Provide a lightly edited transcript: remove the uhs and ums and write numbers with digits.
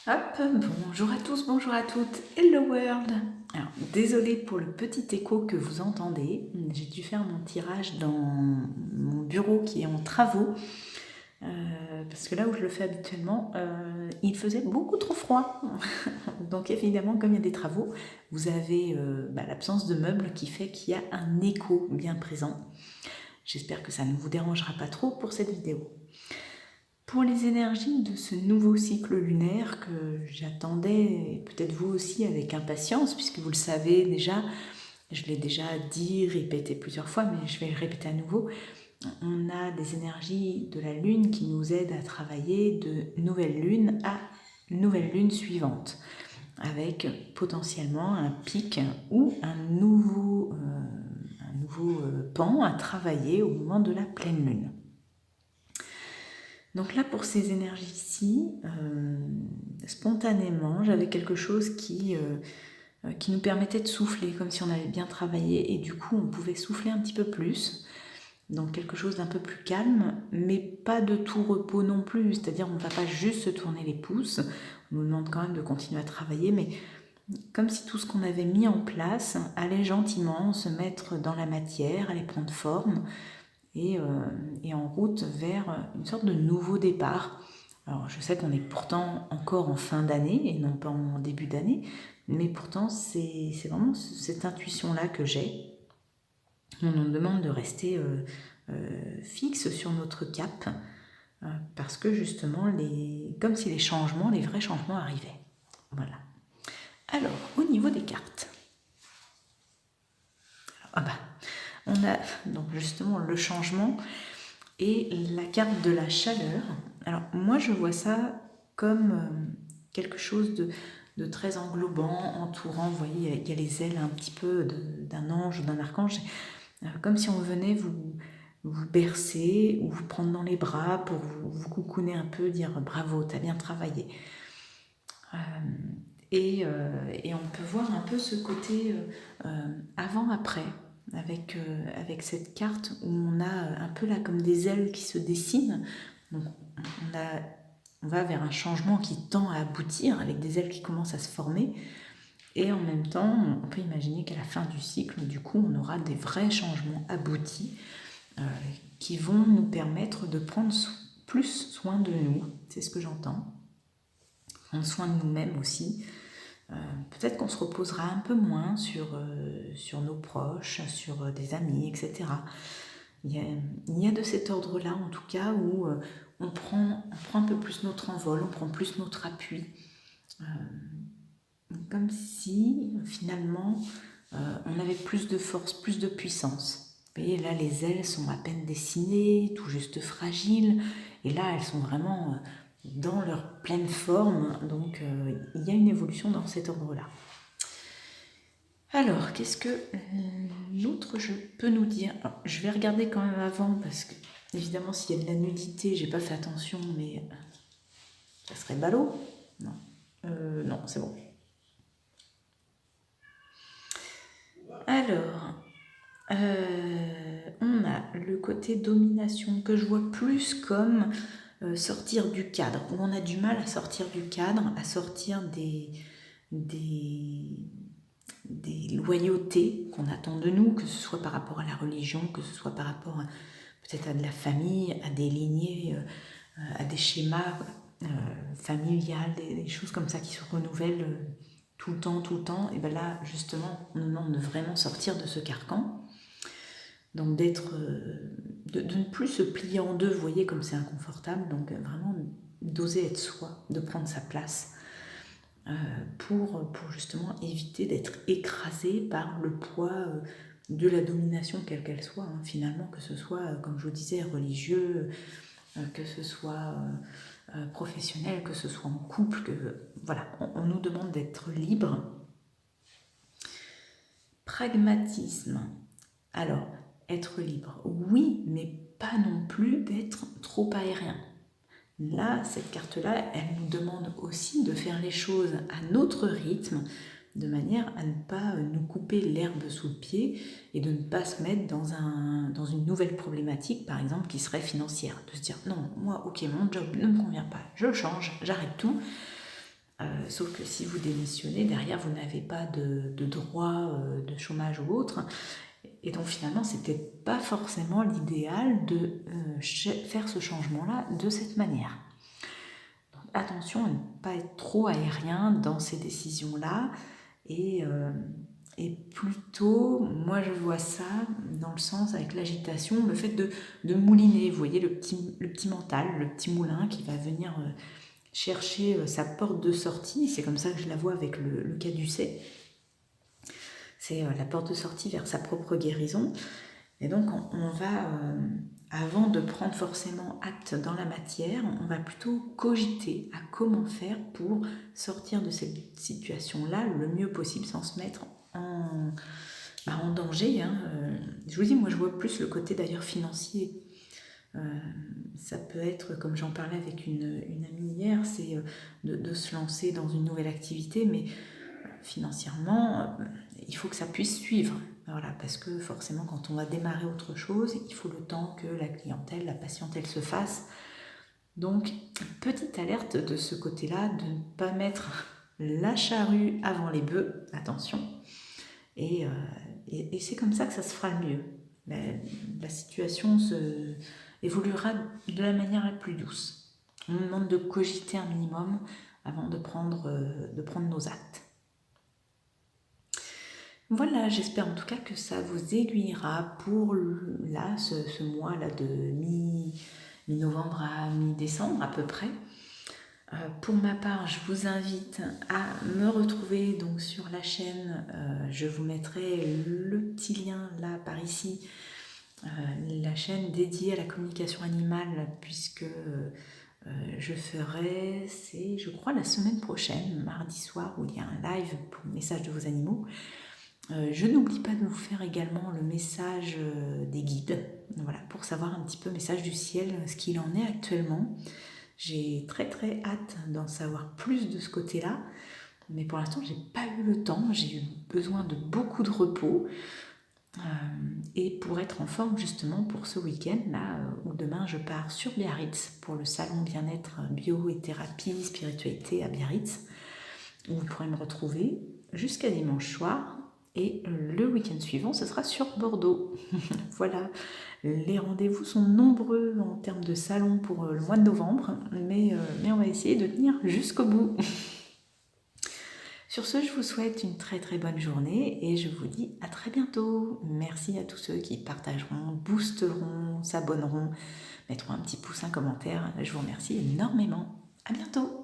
Hop, bonjour à tous, bonjour à toutes, hello world. Alors, désolée pour le petit écho que vous entendez, j'ai dû faire mon tirage dans mon bureau qui est en travaux, parce que là où je le fais habituellement, il faisait beaucoup trop froid. Donc évidemment, comme il y a des travaux, vous avez l'absence de meubles qui fait qu'il y a un écho bien présent. J'espère que ça ne vous dérangera pas trop pour cette vidéo. Pour les énergies de ce nouveau cycle lunaire que j'attendais, et peut-être vous aussi avec impatience, puisque vous le savez déjà, je l'ai déjà dit, répété plusieurs fois, mais je vais le répéter à nouveau, on a des énergies de la Lune qui nous aident à travailler de nouvelle Lune à nouvelle Lune suivante, avec potentiellement un pic ou un nouveau pan à travailler au moment de la pleine Lune. Donc là, pour ces énergies-ci, spontanément, j'avais quelque chose qui nous permettait de souffler, comme si on avait bien travaillé, et du coup, on pouvait souffler un petit peu plus. Donc quelque chose d'un peu plus calme, mais pas de tout repos non plus. C'est-à-dire, on ne va pas juste se tourner les pouces. On nous demande quand même de continuer à travailler, mais comme si tout ce qu'on avait mis en place allait gentiment se mettre dans la matière, allait prendre forme, et en route vers une sorte de nouveau départ. Alors je sais qu'on est pourtant encore en fin d'année et non pas en début d'année, mais pourtant c'est vraiment cette intuition-là que j'ai. On nous demande de rester fixe sur notre cap, parce que justement, comme si les changements, les vrais changements arrivaient. Voilà. Alors, au niveau des cartes, on a donc justement le changement et la carte de la chaleur. Alors moi je vois ça comme quelque chose de très englobant, entourant. Vous voyez, il y a les ailes un petit peu d'un ange ou d'un archange, comme si on venait vous bercer ou vous prendre dans les bras pour vous coucouner un peu, dire bravo, t'as bien travaillé. Et on peut voir un peu ce côté avant-après, avec cette carte où on a un peu là comme des ailes qui se dessinent. Donc on va vers un changement qui tend à aboutir, avec des ailes qui commencent à se former. Et en même temps, on peut imaginer qu'à la fin du cycle, du coup, on aura des vrais changements aboutis qui vont nous permettre de prendre plus soin de nous. C'est ce que j'entends. Prendre soin de nous-mêmes aussi. Peut-être qu'on se reposera un peu moins sur nos proches, sur des amis, etc. Il y a de cet ordre-là, en tout cas, où on prend un peu plus notre envol, on prend plus notre appui. Comme si, finalement, on avait plus de force, plus de puissance. Vous voyez, là, les ailes sont à peine dessinées, tout juste fragiles, et là, elles sont vraiment dans leur pleine forme, donc il y a une évolution dans cet ordre-là. Alors, qu'est-ce que l'autre je peux nous dire? Alors, je vais regarder quand même avant, parce que, évidemment, s'il y a de la nudité, j'ai pas fait attention, mais ça serait ballot. Non, non, c'est bon. Alors, on a le côté domination que je vois plus comme sortir du cadre, où on a du mal à sortir du cadre, à sortir des loyautés qu'on attend de nous, que ce soit par rapport à la religion, que ce soit par rapport peut-être à de la famille, à des lignées, à des schémas familiales, des choses comme ça qui se renouvellent tout le temps. Et bien là, justement, on nous demande de vraiment sortir de ce carcan. Donc de ne plus se plier en deux, vous voyez comme c'est inconfortable, donc vraiment d'oser être soi, de prendre sa place, pour justement éviter d'être écrasé par le poids de la domination, quelle qu'elle soit, hein, finalement, que ce soit, comme je vous disais, religieux, que ce soit professionnel, que ce soit en couple, voilà, on nous demande d'être libre. Pragmatisme. Alors, être libre, oui, mais pas non plus d'être trop aérien. Là, cette carte-là, elle nous demande aussi de faire les choses à notre rythme, de manière à ne pas nous couper l'herbe sous le pied et de ne pas se mettre dans une nouvelle problématique, par exemple, qui serait financière. De se dire, non, moi, ok, mon job ne me convient pas, je change, j'arrête tout. Sauf que si vous démissionnez, derrière, vous n'avez pas de droit de chômage ou autre. Et donc finalement, c'était pas forcément l'idéal de faire ce changement-là de cette manière. Donc, attention à ne pas être trop aérien dans ces décisions-là et plutôt, moi je vois ça dans le sens avec l'agitation, le fait de mouliner, vous voyez le petit mental, le petit moulin qui va venir chercher sa porte de sortie, c'est comme ça que je la vois avec le caducée, c'est la porte de sortie vers sa propre guérison. Et donc on va, avant de prendre forcément acte dans la matière, on va plutôt cogiter à comment faire pour sortir de cette situation-là le mieux possible sans se mettre en danger. Je vous dis, moi je vois plus le côté d'ailleurs financier. Ça peut être, comme j'en parlais avec une amie hier, c'est de se lancer dans une nouvelle activité, mais financièrement, il faut que ça puisse suivre. Voilà, parce que forcément, quand on va démarrer autre chose, il faut le temps que la clientèle, la patientèle se fasse. Donc, petite alerte de ce côté-là, de ne pas mettre la charrue avant les bœufs, attention. Et c'est comme ça que ça se fera le mieux. La situation évoluera de la manière la plus douce. On nous demande de cogiter un minimum avant de prendre nos actes. Voilà, j'espère en tout cas que ça vous aiguillera pour là, ce mois-là de mi-novembre à mi-décembre à peu près. Pour ma part, je vous invite à me retrouver donc sur la chaîne. Je vous mettrai le petit lien là par ici, la chaîne dédiée à la communication animale, puisque je ferai, c'est je crois la semaine prochaine, mardi soir, où il y a un live pour le message de vos animaux. Je n'oublie pas de vous faire également le message des guides, voilà, pour savoir un petit peu, message du ciel, ce qu'il en est actuellement. J'ai très très hâte d'en savoir plus de ce côté-là, mais pour l'instant j'ai pas eu le temps, j'ai eu besoin de beaucoup de repos et pour être en forme justement pour ce week-end là où demain je pars sur Biarritz pour le salon bien-être bio et thérapie spiritualité à Biarritz, où vous pourrez me retrouver jusqu'à dimanche soir. Et le week-end suivant, ce sera sur Bordeaux. Voilà, les rendez-vous sont nombreux en termes de salon pour le mois de novembre, mais on va essayer de tenir jusqu'au bout. Sur ce, je vous souhaite une très très bonne journée et je vous dis à très bientôt. Merci à tous ceux qui partageront, boosteront, s'abonneront, mettront un petit pouce, un commentaire. Je vous remercie énormément. À bientôt.